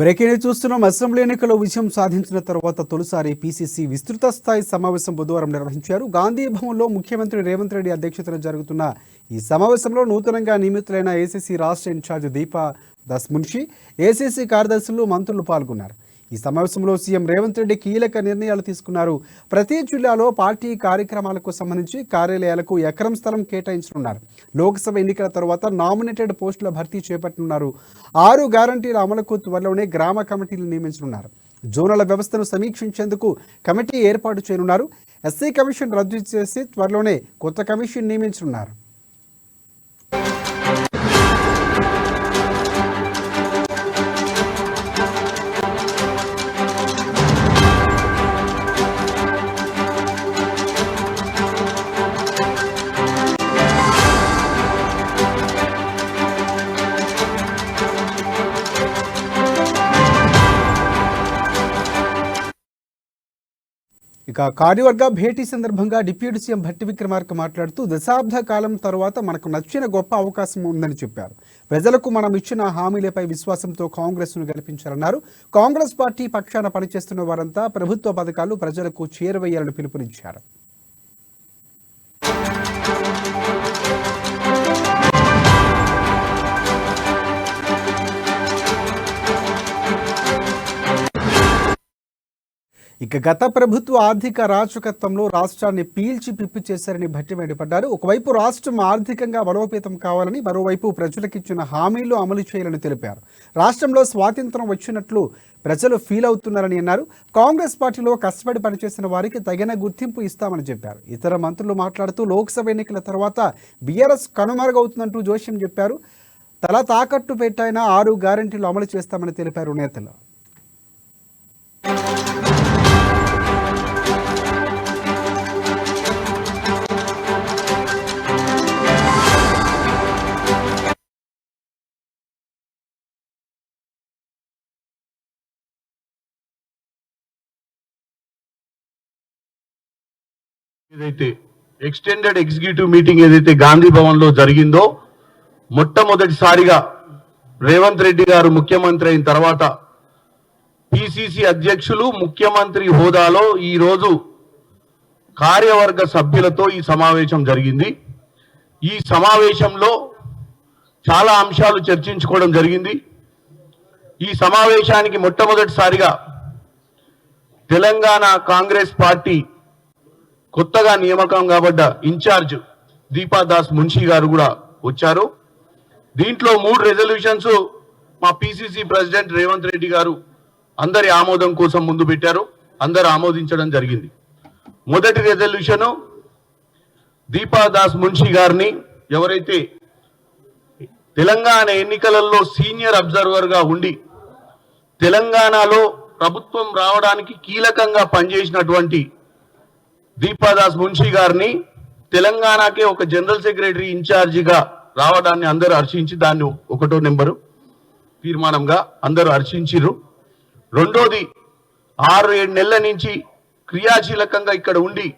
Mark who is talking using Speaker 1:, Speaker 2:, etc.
Speaker 1: Breaking news చూస్తున్నాం. Assembly ఎన్నికల్లో విజయం సాధించిన తర్వాత తొలిసారి పీసీసీ విస్తృత స్థాయి సమావేశం బుధవారం నిర్వహించారు. గాంధీ భవన్లో ముఖ్యమంత్రి రేవంత్ రెడ్డి అధ్యక్షతన జరుగుతున్న ఈ సమావేశంలో నూతనంగా నియమితులైన ఏసీసీ రాష్ట్ర ఇన్ఛార్జ్ దీపా దాస్ మున్షి, ఏసీసీ కార్యదర్శులు, మంత్రులు పాల్గొన్నారు. ఈ సమావేశంలో సీఎం రేవంత్ రెడ్డి కీలక నిర్ణయాలు తీసుకున్నారు. ప్రతి జిల్లాలో పార్టీ కార్యక్రమాలకు సంబంధించి కార్యాలయాలకు ఎకరం స్థలం కేటాయించనున్నారు. లోక్సభ ఎన్నికల తర్వాత నామినేటెడ్ పోస్టుల భర్తీ చేపట్టనున్నారు. 6 గ్యారంటీల అమలుకు త్వరలోనే గ్రామ కమిటీలు నియమించనున్నారు. జోనల్ వ్యవస్థను సమీక్షించేందుకు కమిటీ ఏర్పాటు చేయనున్నారు. ఎస్సీ కమిషన్ రద్దు చేసి త్వరలోనే కొత్త కమిషన్ నియమించనున్నారు. ఇక కార్యవర్గ భేటీ సందర్భంగా డిప్యూటీ సీఎం భట్టి విక్రమార్క మాట్లాడుతూ, దశాబ్ద కాలం తర్వాత మనకు నచ్చిన గొప్ప అవకాశం ఉందని చెప్పారు. ప్రజలకు మనం ఇచ్చిన హామీలపై విశ్వాసంతో కాంగ్రెస్ను గెలిపించారన్నారు. కాంగ్రెస్ పార్టీ పక్షాన పనిచేస్తున్న వారంతా ప్రభుత్వ పథకాలు ప్రజలకు చేరవేయాలని పిలుపునిచ్చారు. ఇక గత ప్రభుత్వ ఆర్థిక రాజకత్వంలో రాష్ట్రాన్ని పీల్చి పిప్పి చేశారని భట్టి మండిపడ్డారు. ఒకవైపు రాష్ట్రం ఆర్థికంగా బలోపేతం కావాలని, మరోవైపు ప్రజలకిచ్చిన హామీలు అమలు చేయాలని తెలిపారు. రాష్ట్రంలో స్వాతంత్రం వచ్చినట్లు ప్రజలు ఫీల్ అవుతున్నారని అన్నారు. కాంగ్రెస్ పార్టీలో కష్టపడి పనిచేసిన వారికి తగిన గుర్తింపు ఇస్తామని చెప్పారు. ఇతర మంత్రులు మాట్లాడుతూ, లోక్సభ ఎన్నికల తర్వాత బీఆర్ఎస్ కనుమరుగవుతుందంటూ జోష్యం చెప్పారు. తల తాకట్టు పెట్టైన 6 గ్యారంటీలు అమలు చేస్తామని తెలిపారు నేతలు.
Speaker 2: ఏదైతే ఎక్స్టెండెడ్ ఎగ్జిక్యూటివ్ మీటింగ్ ఏదైతే గాంధీ భవన్ లో జరిగిందో, మొట్టమొదటిసారిగా రేవంత్ రెడ్డి గారు ముఖ్యమంత్రి అయిన తర్వాత పిసిసి అధ్యక్షులు ముఖ్యమంత్రి హోదాలో ఈ రోజు కార్యవర్గ సభ్యులతో ఈ సమావేశం జరిగింది. ఈ సమావేశంలో చాలా అంశాలు చర్చించుకోవడం జరిగింది. ఈ సమావేశానికి మొట్టమొదటిసారిగా తెలంగాణ కాంగ్రెస్ పార్టీ కొత్తగా నియామకం కాబడ్డ ఇన్ఛార్జ్ దీపా దాస్ మున్షి గారు కూడా వచ్చారు. దీంట్లో 3 రెజల్యూషన్స్ మా పిసిసి ప్రెసిడెంట్ రేవంత్ రెడ్డి గారు అందరి ఆమోదం కోసం ముందు పెట్టారు. అందరూ ఆమోదించడం జరిగింది. మొదటి రెజల్యూషన్, దీపా దాస్ మున్షి గారిని ఎవరైతే తెలంగాణ ఎన్నికలలో సీనియర్ అబ్జర్వర్ గా ఉండి తెలంగాణలో ప్రభుత్వం రావడానికి కీలకంగా పనిచేసినటువంటి దీపా దాస్ మున్షి గారిని తెలంగాణకే ఒక జనరల్ సెక్రటరీ ఇన్ఛార్జిగా రావడాన్ని అందరూ హర్షించి దాన్ని 1వ నెంబరు తీర్మానంగా అందరూ హర్షించిర్రు. రెండోది, 6-7 నెలల నుంచి క్రియాశీలకంగా ఇక్కడ ఉండి